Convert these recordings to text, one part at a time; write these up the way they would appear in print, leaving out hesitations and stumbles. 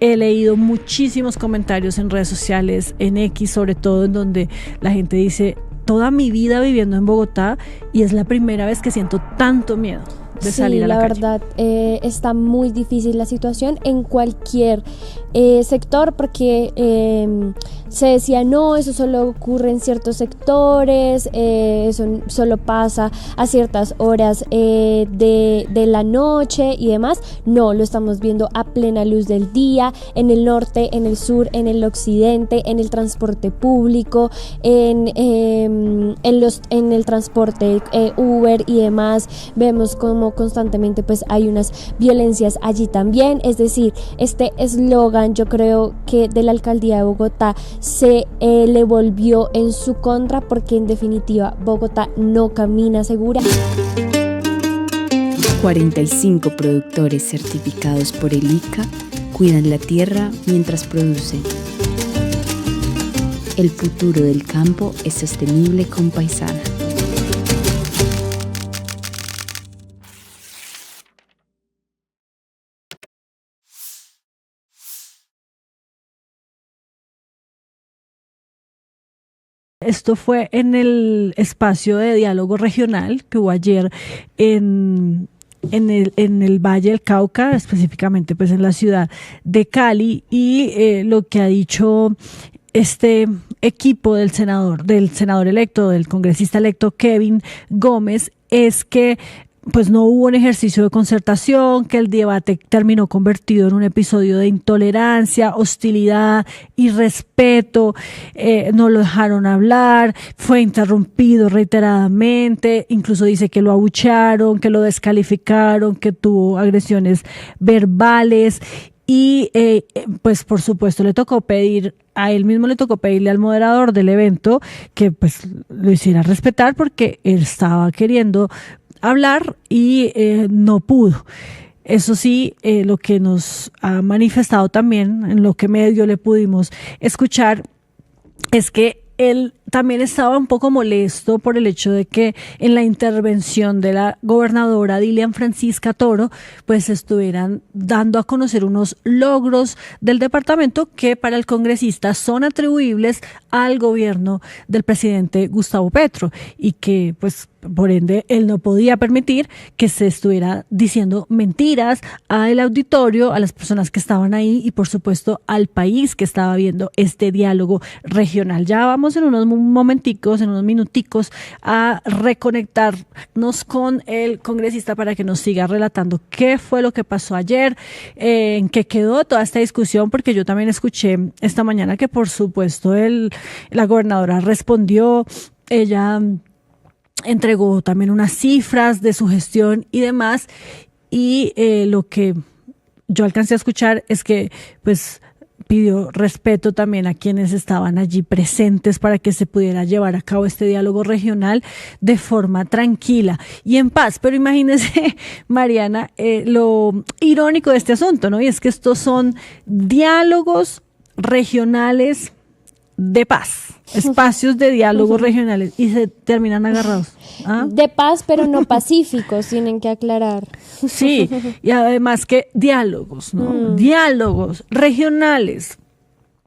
he leído muchísimos comentarios en redes sociales, en X sobre todo, en donde la gente dice: toda mi vida viviendo en Bogotá y es la primera vez que siento tanto miedo de salir a la calle. Sí, la verdad, está muy difícil la situación en cualquier sector, porque se decía, no, eso solo ocurre en ciertos sectores, eso solo pasa a ciertas horas de la noche y demás. No, lo estamos viendo a plena luz del día, en el norte, en el sur, en el occidente, en el transporte público, en el transporte Uber y demás. Vemos como constantemente pues hay unas violencias allí también. Es decir, este eslogan, yo creo que de la alcaldía de Bogotá se le volvió en su contra, porque en definitiva Bogotá no camina segura. 45 productores certificados por el ICA cuidan la tierra mientras producen. El futuro del campo es sostenible con Paisana. Esto fue en el espacio de diálogo regional que hubo ayer en el Valle del Cauca, específicamente pues en la ciudad de Cali, y lo que ha dicho este equipo del senador electo, del congresista electo Kevin Gómez, es que pues no hubo un ejercicio de concertación, que el debate terminó convertido en un episodio de intolerancia, hostilidad, irrespeto, no lo dejaron hablar, fue interrumpido reiteradamente, incluso dice que lo abuchearon, que lo descalificaron, que tuvo agresiones verbales. Y pues por supuesto a él mismo le tocó pedirle al moderador del evento que pues lo hiciera respetar, porque él estaba queriendo hablar y no pudo. Eso sí, lo que nos ha manifestado también, en lo que medio le pudimos escuchar, es que él también estaba un poco molesto por el hecho de que en la intervención de la gobernadora Dilian Francisca Toro, pues estuvieran dando a conocer unos logros del departamento que para el congresista son atribuibles al gobierno del presidente Gustavo Petro, y que pues por ende él no podía permitir que se estuviera diciendo mentiras al auditorio, a las personas que estaban ahí y por supuesto al país que estaba viendo este diálogo regional. Ya vamos en unos momenticos, en unos minuticos, a reconectarnos con el congresista para que nos siga relatando qué fue lo que pasó ayer, en qué quedó toda esta discusión, porque yo también escuché esta mañana que por supuesto la gobernadora respondió, ella entregó también unas cifras de su gestión y demás, y lo que yo alcancé a escuchar es que pues pidió respeto también a quienes estaban allí presentes para que se pudiera llevar a cabo este diálogo regional de forma tranquila y en paz. Pero imagínese, Mariana, lo irónico de este asunto, ¿no? Y es que estos son diálogos regionales de paz, espacios de diálogo regionales, y se terminan agarrados. ¿Ah? De paz, pero no pacíficos, tienen que aclarar. Sí, y además que diálogos, ¿no? Diálogos regionales,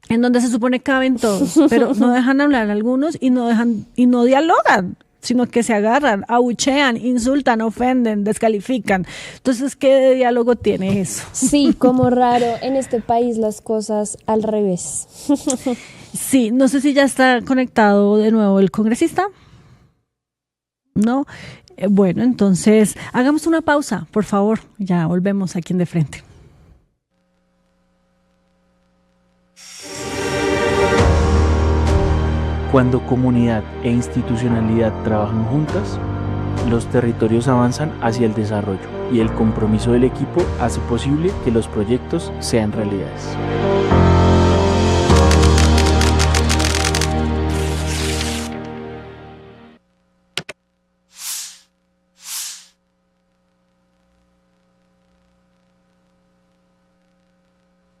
en donde se supone caben todos, pero no dejan hablar a algunos y no dialogan, sino que se agarran, abuchean, insultan, ofenden, descalifican. Entonces, ¿qué diálogo tiene eso? Sí, como raro, en este país las cosas al revés. Sí, no sé si ya está conectado de nuevo el congresista. ¿No? Bueno, entonces hagamos una pausa, por favor. Ya volvemos aquí en De Frente. Cuando comunidad e institucionalidad trabajan juntas, los territorios avanzan hacia el desarrollo y el compromiso del equipo hace posible que los proyectos sean realidades.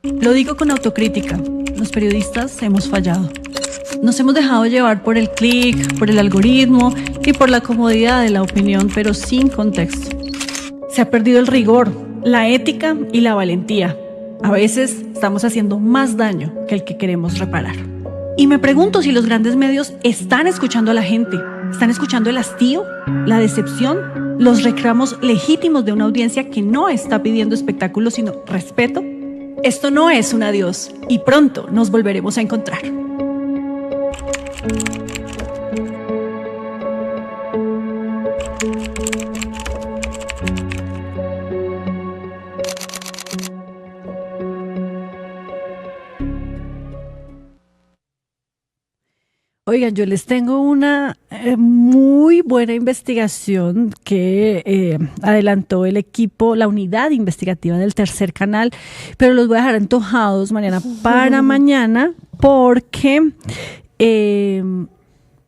Lo digo con autocrítica. Los periodistas hemos fallado. Nos hemos dejado llevar por el clic, por el algoritmo y por la comodidad de la opinión, pero sin contexto. Se ha perdido el rigor, la ética y la valentía. A veces estamos haciendo más daño que el que queremos reparar. Y me pregunto si los grandes medios están escuchando a la gente, están escuchando el hastío, la decepción, los reclamos legítimos de una audiencia que no está pidiendo espectáculos sino respeto. Esto no es un adiós y pronto nos volveremos a encontrar. Oigan, yo les tengo una muy buena investigación que adelantó el equipo, la unidad investigativa del Tercer Canal, pero los voy a dejar antojados, Mariana, para mañana, porque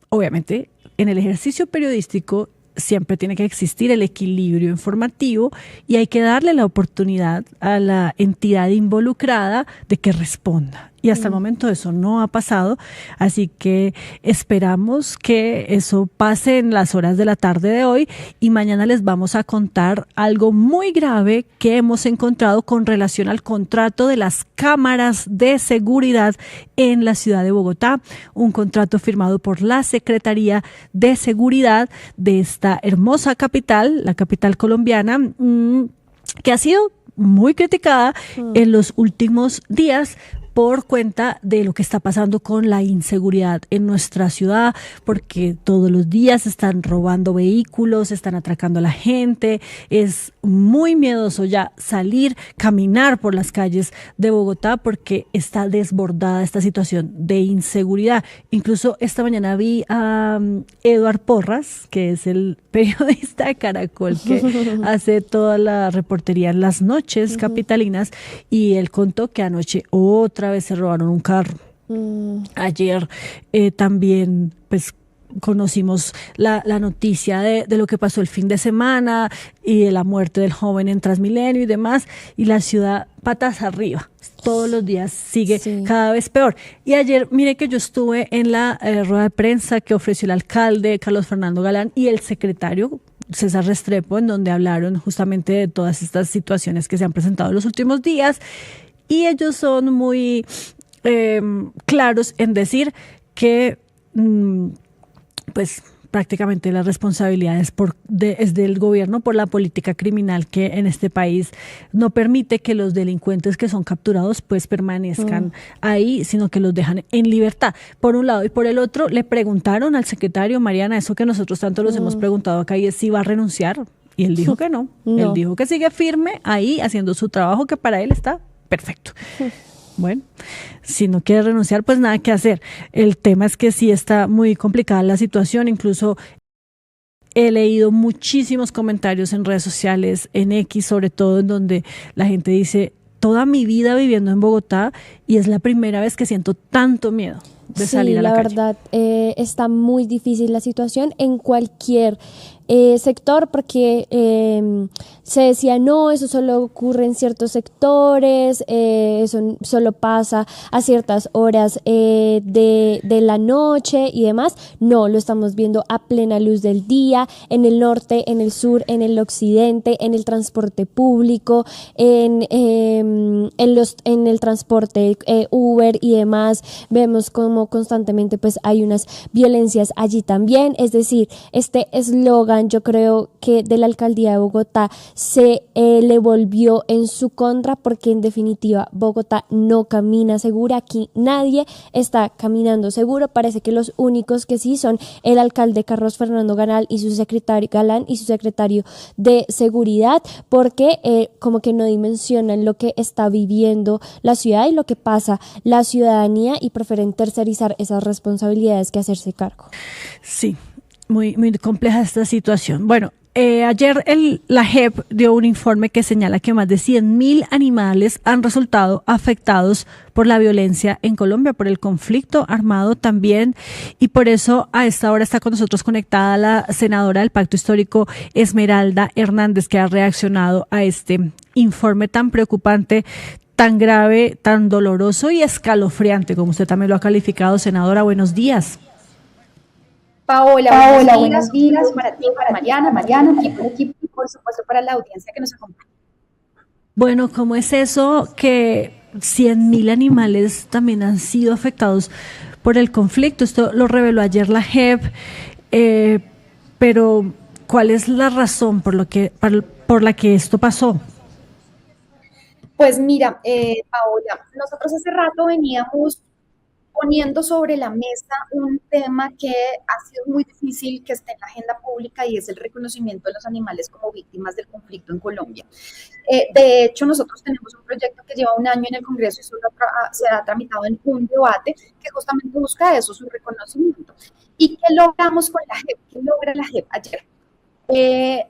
obviamente en el ejercicio periodístico siempre tiene que existir el equilibrio informativo y hay que darle la oportunidad a la entidad involucrada de que responda. Y hasta el momento eso no ha pasado, así que esperamos que eso pase en las horas de la tarde de hoy y mañana les vamos a contar algo muy grave que hemos encontrado con relación al contrato de las cámaras de seguridad en la ciudad de Bogotá, un contrato firmado por la Secretaría de Seguridad de esta hermosa capital, la capital colombiana, que ha sido muy criticada en los últimos días por cuenta de lo que está pasando con la inseguridad en nuestra ciudad, porque todos los días están robando vehículos, están atracando a la gente, es muy miedoso ya salir, caminar por las calles de Bogotá porque está desbordada esta situación de inseguridad. Incluso esta mañana vi a Eduard Porras, que es el periodista de Caracol que hace toda la reportería en las noches capitalinas, y él contó que anoche otra vez se robaron un carro. Ayer también pues conocimos la noticia de lo que pasó el fin de semana y de la muerte del joven en Transmilenio y demás, y la ciudad patas arriba. Todos los días sigue cada vez peor. Y ayer, mire que yo estuve en la rueda de prensa que ofreció el alcalde Carlos Fernando Galán y el secretario César Restrepo, en donde hablaron justamente de todas estas situaciones que se han presentado en los últimos días. Y ellos son muy claros en decir que pues prácticamente la responsabilidad es del gobierno por la política criminal que en este país no permite que los delincuentes que son capturados pues permanezcan ahí, sino que los dejan en libertad, por un lado. Y por el otro, le preguntaron al secretario, Mariana, eso que nosotros tanto los hemos preguntado acá, y es si va a renunciar. Y él dijo que no. Él dijo que sigue firme ahí haciendo su trabajo, que para él está perfecto. Bueno, si no quiere renunciar, pues nada que hacer. El tema es que sí está muy complicada la situación. Incluso he leído muchísimos comentarios en redes sociales, en X sobre todo, en donde la gente dice: toda mi vida viviendo en Bogotá y es la primera vez que siento tanto miedo de salir a la calle. Sí, la verdad, está muy difícil la situación en cualquier sector, porque se decía no, eso solo ocurre en ciertos sectores, eso solo pasa a ciertas horas de la noche y demás. No, lo estamos viendo a plena luz del día, en el norte, en el sur, en el occidente, en el transporte público, en el transporte Uber y demás. Vemos como constantemente pues hay unas violencias allí también. Es decir, este eslogan, yo creo que de la alcaldía de Bogotá se le volvió en su contra, porque en definitiva Bogotá no camina segura. Aquí nadie está caminando seguro. Parece que los únicos que sí son el alcalde Carlos Fernando Galán y su secretario de seguridad, porque como que no dimensionan lo que está viviendo la ciudad y lo que pasa la ciudadanía, y prefieren tercerizar esas responsabilidades que hacerse cargo. Sí, muy, muy compleja esta situación. Bueno, ayer la JEP dio un informe que señala que más de 100.000 animales han resultado afectados por la violencia en Colombia, por el conflicto armado también, y por eso a esta hora está con nosotros conectada la senadora del Pacto Histórico, Esmeralda Hernández, que ha reaccionado a este informe tan preocupante, tan grave, tan doloroso y escalofriante, como usted también lo ha calificado. Senadora, buenos días. Paola, buenos días para ti, para Mariana, equipo y por supuesto para la audiencia que nos acompaña. Bueno, ¿cómo es eso que 100.000 animales también han sido afectados por el conflicto. Esto lo reveló ayer la JEP, pero ¿cuál es la razón por la que esto pasó? Pues mira, Paola, nosotros hace rato veníamos poniendo sobre la mesa un tema que ha sido muy difícil que esté en la agenda pública y es el reconocimiento de los animales como víctimas del conflicto en Colombia. De hecho, nosotros tenemos un proyecto que lleva un año en el Congreso y solo se ha tramitado en un debate que justamente busca eso, su reconocimiento. ¿Y qué logramos con la JEP? ¿Qué logra la JEP ayer?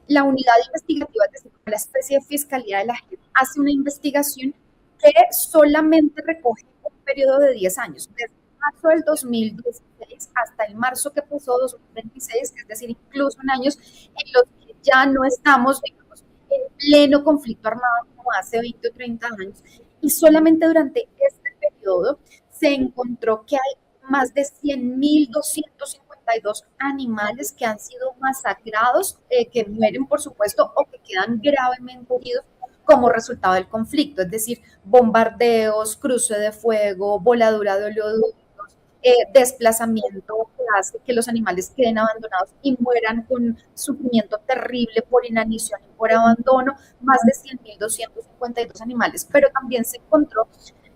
La unidad investigativa, es decir, la especie de fiscalía de la JEP, hace una investigación que solamente recoge un periodo de 10 años, desde marzo del 2016 hasta el marzo que pasó 2026, es decir, incluso en años en los que ya no estamos, digamos, en pleno conflicto armado como hace 20 o 30 años, y solamente durante este periodo se encontró que hay más de 100.252 animales que han sido masacrados, que mueren, por supuesto, o que quedan gravemente heridos como resultado del conflicto, es decir, bombardeos, cruce de fuego, voladura de oleoductos, desplazamiento que hace que los animales queden abandonados y mueran con sufrimiento terrible por inanición y por abandono, más de 100.252 animales, pero también se encontró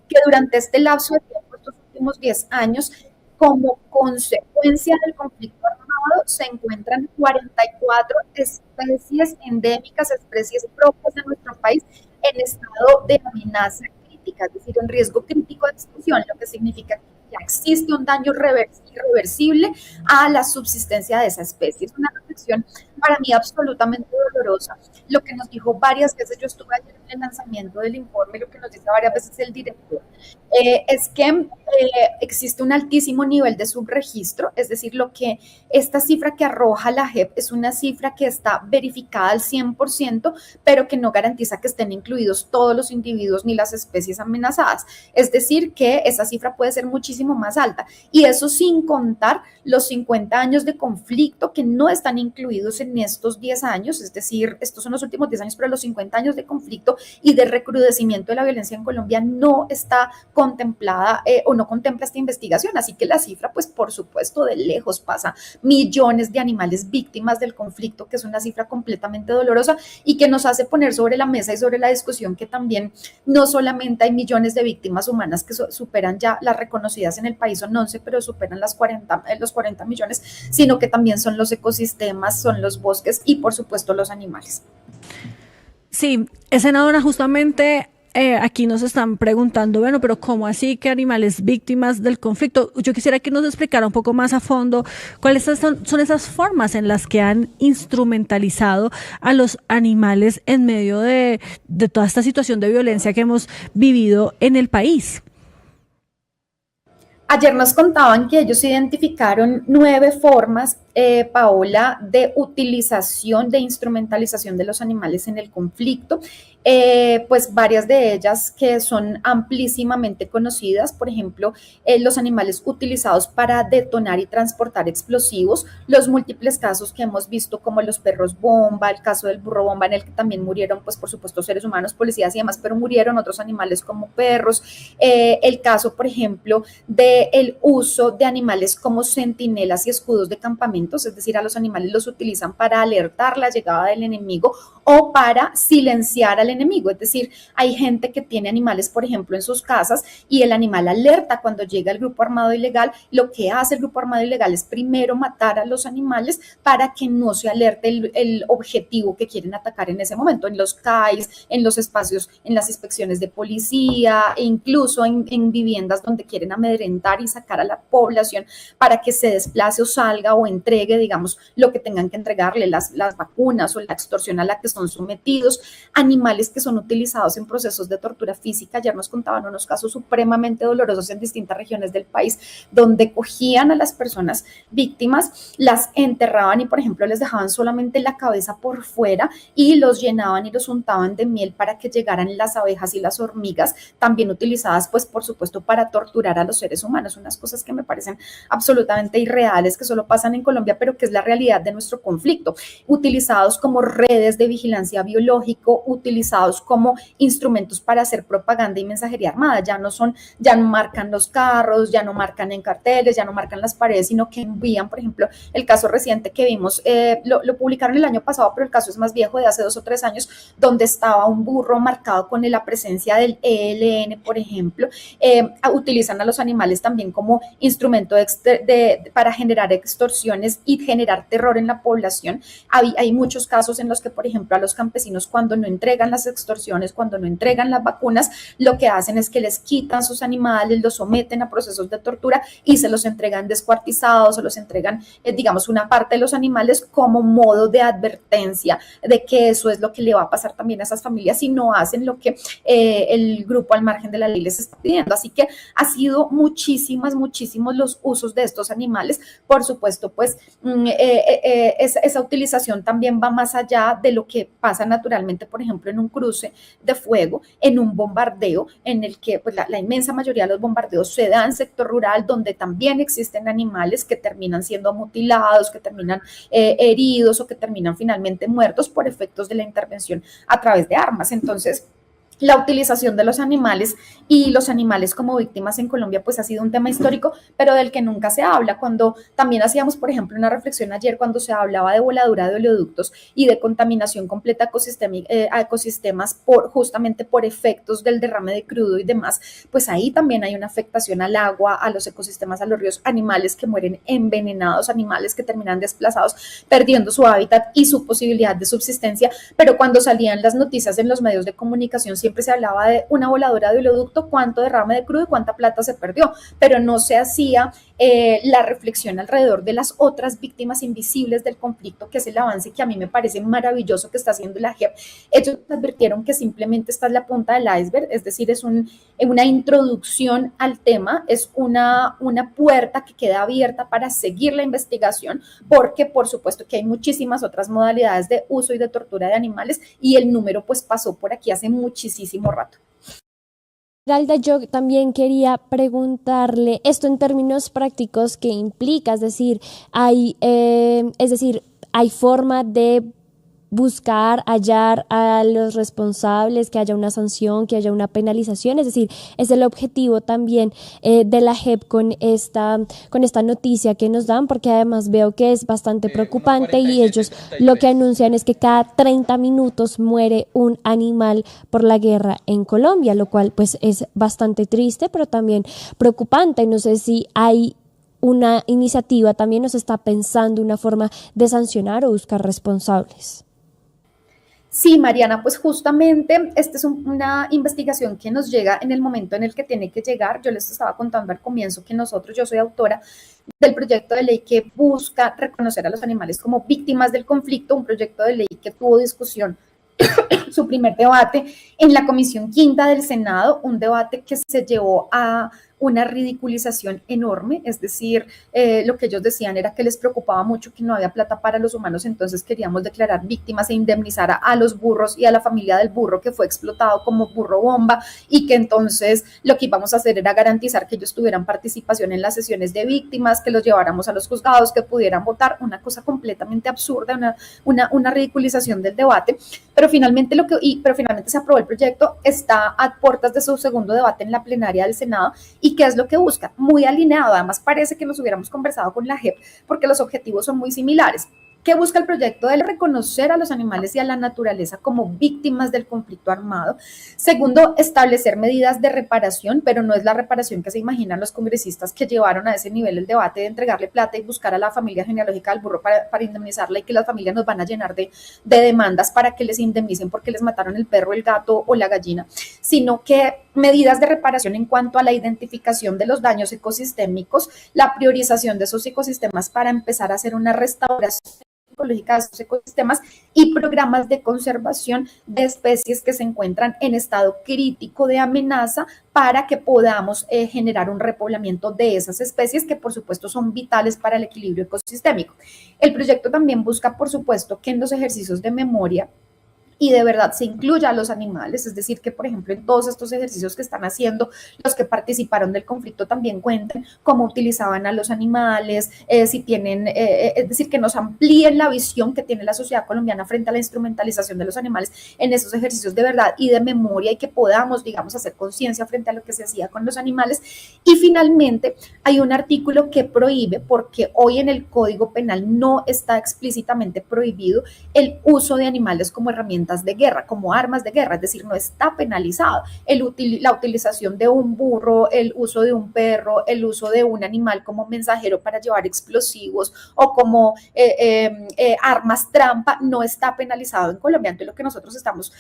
que durante este lapso de tiempo, estos últimos 10 años, como consecuencia del conflicto armado, se encuentran 44 especies endémicas, especies propias de nuestro país, en estado de amenaza crítica, es decir, en riesgo crítico de extinción, lo que significa que ya existe un daño irreversible a la subsistencia de esa especie. Es una reflexión para mí absolutamente dolorosa. Lo que nos dijo varias veces, yo estuve ayer en el lanzamiento del informe, lo que nos dice varias veces el director, es que existe un altísimo nivel de subregistro, es decir, lo que esta cifra que arroja la JEP es una cifra que está verificada al 100%, pero que no garantiza que estén incluidos todos los individuos ni las especies amenazadas. Es decir, que esa cifra puede ser muchísimo más alta, y eso sin contar los 50 años de conflicto que no están incluidos en estos 10 años, es decir, estos son los últimos 10 años, pero los 50 años de conflicto y de recrudecimiento de la violencia en Colombia no está contemplada o no contempla esta investigación, así que la cifra, pues por supuesto, de lejos pasa millones de animales víctimas del conflicto, que es una cifra completamente dolorosa y que nos hace poner sobre la mesa y sobre la discusión que también no solamente hay millones de víctimas humanas que superan ya las reconocidas en el país, son 11, pero superan los 40 millones, sino que también son los ecosistemas, son los bosques y por supuesto los animales. Sí, senadora, justamente aquí nos están preguntando, bueno, pero ¿cómo así que animales víctimas del conflicto? Yo quisiera que nos explicara un poco más a fondo cuáles son esas formas en las que han instrumentalizado a los animales en medio de toda esta situación de violencia que hemos vivido en el país. Ayer nos contaban que ellos identificaron 9 formas, Paola, de utilización, de instrumentalización de los animales en el conflicto, pues varias de ellas que son amplísimamente conocidas, por ejemplo, los animales utilizados para detonar y transportar explosivos, los múltiples casos que hemos visto como los perros bomba, el caso del burro bomba en el que también murieron, pues por supuesto seres humanos, policías y demás, pero murieron otros animales como perros, el caso, por ejemplo, del uso de animales como centinelas y escudos de campamentos, es decir, a los animales los utilizan para alertar la llegada del enemigo o para silenciar al enemigo, es decir, hay gente que tiene animales, por ejemplo, en sus casas y el animal alerta cuando llega el grupo armado ilegal. Lo que hace el grupo armado ilegal es primero matar a los animales para que no se alerte el objetivo que quieren atacar en ese momento, en los CAIs, en los espacios, en las inspecciones de policía e incluso en viviendas donde quieren amedrentar y sacar a la población para que se desplace o salga o entregue, digamos, lo que tengan que entregarle, las vacunas o la extorsión a la que son sometidos, animales que son utilizados en procesos de tortura física. Ayer nos contaban unos casos supremamente dolorosos en distintas regiones del país, donde cogían a las personas víctimas, las enterraban y, por ejemplo, les dejaban solamente la cabeza por fuera y los llenaban y los untaban de miel para que llegaran las abejas y las hormigas, también utilizadas, pues, por supuesto, para torturar a los seres humanos. Unas cosas que me parecen absolutamente irreales, que solo pasan en Colombia, pero que es la realidad de nuestro conflicto. Utilizados como redes de vigilancia vigilancia biológico utilizados como instrumentos para hacer propaganda y mensajería armada. Ya no marcan los carros, ya no marcan en carteles, ya no marcan las paredes, sino que envían, por ejemplo, el caso reciente que vimos, lo publicaron el año pasado, pero el caso es más viejo, de hace 2 o 3 años, donde estaba un burro marcado con la presencia del ELN, por ejemplo. Utilizan a los animales también como instrumento para generar extorsiones y generar terror en la población. Hay muchos casos en los que, por ejemplo, a los campesinos, cuando no entregan las extorsiones, cuando no entregan las vacunas, lo que hacen es que les quitan sus animales, los someten a procesos de tortura y se los entregan descuartizados, o los entregan, digamos, una parte de los animales como modo de advertencia de que eso es lo que le va a pasar también a esas familias si no hacen lo que el grupo al margen de la ley les está pidiendo. Así que ha sido muchísimos los usos de estos animales. Por supuesto, pues esa utilización también va más allá de lo que pasa naturalmente, por ejemplo, en un cruce de fuego, en un bombardeo, en el que pues, la inmensa mayoría de los bombardeos se dan en sector rural, donde también existen animales que terminan siendo mutilados, que terminan heridos o que terminan finalmente muertos por efectos de la intervención a través de armas. Entonces, la utilización de los animales y los animales como víctimas en Colombia pues ha sido un tema histórico, pero del que nunca se habla. Cuando también hacíamos, por ejemplo, una reflexión ayer cuando se hablaba de voladura de oleoductos y de contaminación completa a ecosistemas justamente por efectos del derrame de crudo y demás, pues ahí también hay una afectación al agua, a los ecosistemas, a los ríos, animales que mueren envenenados, animales que terminan desplazados, perdiendo su hábitat y su posibilidad de subsistencia. Pero cuando salían las noticias en los medios de comunicación, siempre se hablaba de una voladura de oleoducto, cuánto derrame de crudo y cuánta plata se perdió, pero no se hacía la reflexión alrededor de las otras víctimas invisibles del conflicto, que es el avance que a mí me parece maravilloso que está haciendo la JEP. Ellos advirtieron que simplemente esta es la punta del iceberg, es decir, es una introducción al tema, es una puerta que queda abierta para seguir la investigación, porque por supuesto que hay muchísimas otras modalidades de uso y de tortura de animales y el número pues pasó por aquí hace muchísimo rato. Galda, yo también quería preguntarle esto en términos prácticos, ¿qué implica? Es decir, hay forma de buscar, hallar a los responsables, que haya una sanción, que haya una penalización. Es decir, es el objetivo también de la JEP con esta noticia que nos dan, porque además veo que es bastante preocupante y ellos lo que anuncian es que cada 30 minutos muere un animal por la guerra en Colombia, lo cual pues es bastante triste, pero también preocupante. No sé si hay una iniciativa, también nos está pensando una forma de sancionar o buscar responsables. Sí, Mariana, pues justamente esta es una investigación que nos llega en el momento en el que tiene que llegar. Yo les estaba contando al comienzo que yo soy autora del proyecto de ley que busca reconocer a los animales como víctimas del conflicto, un proyecto de ley que tuvo discusión, su primer debate en la Comisión Quinta del Senado, un debate que se llevó a una ridiculización enorme, es decir, lo que ellos decían era que les preocupaba mucho que no había plata para los humanos, entonces queríamos declarar víctimas e indemnizar a los burros y a la familia del burro que fue explotado como burro bomba, y que entonces lo que íbamos a hacer era garantizar que ellos tuvieran participación en las sesiones de víctimas, que los lleváramos a los juzgados, que pudieran votar, una cosa completamente absurda, una ridiculización del debate, pero finalmente se aprobó el proyecto, está a puertas de su segundo debate en la plenaria del Senado. ¿Y qué es lo que busca? Muy alineado, además parece que nos hubiéramos conversado con la JEP porque los objetivos son muy similares. ¿Qué busca el proyecto? De reconocer a los animales y a la naturaleza como víctimas del conflicto armado. Segundo, establecer medidas de reparación, pero no es la reparación que se imaginan los congresistas que llevaron a ese nivel el debate de entregarle plata y buscar a la familia genealógica del burro para indemnizarla, y que las familias nos van a llenar de demandas para que les indemnicen porque les mataron el perro, el gato o la gallina, sino que medidas de reparación en cuanto a la identificación de los daños ecosistémicos, la priorización de esos ecosistemas para empezar a hacer una restauración ecológica de esos ecosistemas y programas de conservación de especies que se encuentran en estado crítico de amenaza para que podamos generar un repoblamiento de esas especies que por supuesto son vitales para el equilibrio ecosistémico. El proyecto también busca por supuesto que en los ejercicios de memoria y de verdad se incluya a los animales, es decir, que por ejemplo en todos estos ejercicios que están haciendo, los que participaron del conflicto también cuenten cómo utilizaban a los animales, si tienen, es decir, que nos amplíen la visión que tiene la sociedad colombiana frente a la instrumentalización de los animales en esos ejercicios de verdad y de memoria, y que podamos, digamos, hacer conciencia frente a lo que se hacía con los animales. Y finalmente hay un artículo que prohíbe, porque hoy en el Código Penal no está explícitamente prohibido el uso de animales como herramientas de guerra, como armas de guerra, es decir, no está penalizado la utilización de un burro, el uso de un perro, el uso de un animal como mensajero para llevar explosivos o como armas trampa, no está penalizado en Colombia. Entonces lo que nosotros estamos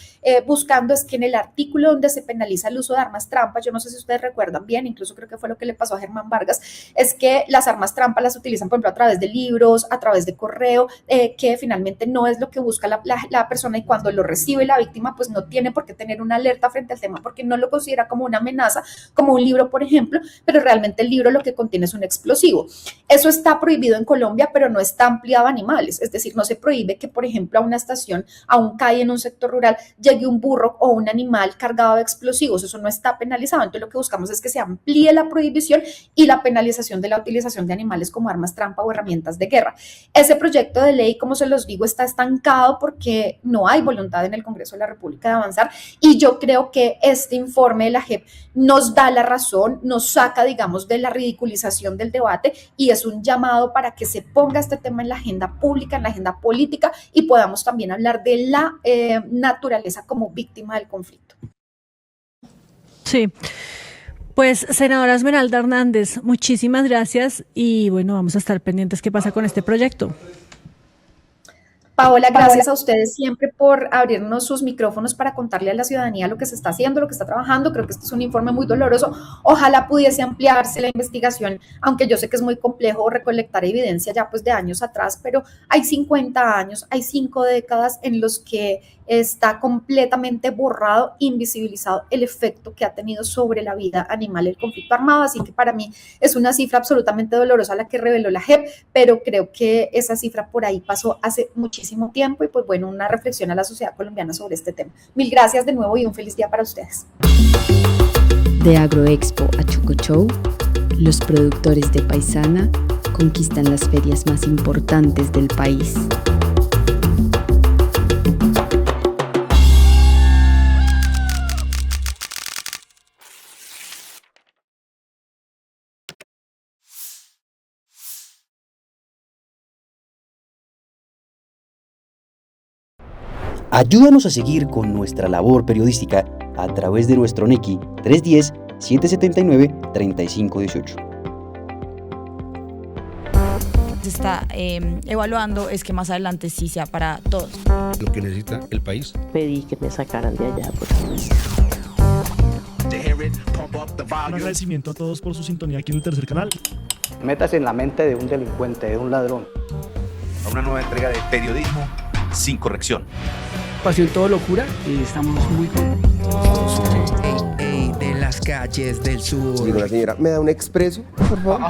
buscando es que en el artículo donde se penaliza el uso de armas trampa, yo no sé si ustedes recuerdan bien, incluso creo que fue lo que le pasó a Germán Vargas, es que las armas trampa las utilizan, por ejemplo, a través de libros, a través de correo, que finalmente no es lo que busca la persona, y cuando lo recibe la víctima, pues no tiene por qué tener una alerta frente al tema porque no lo considera como una amenaza, como un libro, por ejemplo, pero realmente el libro lo que contiene es un explosivo. Eso está prohibido en Colombia, pero no está ampliado a animales, es decir, no se prohíbe que, por ejemplo, a una estación, a un CAI en un sector rural, llegue un burro o un animal cargado de explosivos, eso no está penalizado. Entonces lo que buscamos es que se amplíe la prohibición y la penalización de la utilización de animales como armas trampa o herramientas de guerra. Ese proyecto de ley, como se los digo, está estancado porque no hay voluntad en el Congreso de la República de avanzar, y yo creo que este informe de la JEP nos da la razón, nos saca, digamos, de la ridiculización del debate, y es un llamado para que se ponga este tema en la agenda pública, en la agenda política, y podamos también hablar de la naturaleza como víctima del conflicto. Sí. Pues, senadora Esmeralda Hernández, muchísimas gracias, y bueno, vamos a estar pendientes qué pasa con este proyecto. Paola, gracias a ustedes siempre por abrirnos sus micrófonos para contarle a la ciudadanía lo que se está haciendo, lo que está trabajando. Creo que este es un informe muy doloroso. Ojalá pudiese ampliarse la investigación, aunque yo sé que es muy complejo recolectar evidencia ya pues de años atrás, pero hay 50 años, hay 5 décadas en los que está completamente borrado, invisibilizado el efecto que ha tenido sobre la vida animal el conflicto armado, así que para mí es una cifra absolutamente dolorosa la que reveló la JEP, pero creo que esa cifra por ahí pasó hace muchísimo tiempo, y pues bueno, una reflexión a la sociedad colombiana sobre este tema. Mil gracias de nuevo y un feliz día para ustedes. De Agroexpo a Choco Show, los productores de Paisana conquistan las ferias más importantes del país. Ayúdanos a seguir con nuestra labor periodística a través de nuestro NECI 310-779-3518. Se está evaluando es que más adelante sí sea para todos. Lo que necesita el país. Pedí que me sacaran de allá. Un agradecimiento a todos por su sintonía aquí en el tercer canal. Métase en la mente de un delincuente, de un ladrón. A una nueva entrega de periodismo sin corrección. Pasión todo locura y estamos muy contentos. De las calles del sur. Digo, la señora, ¿me da un expreso, por favor?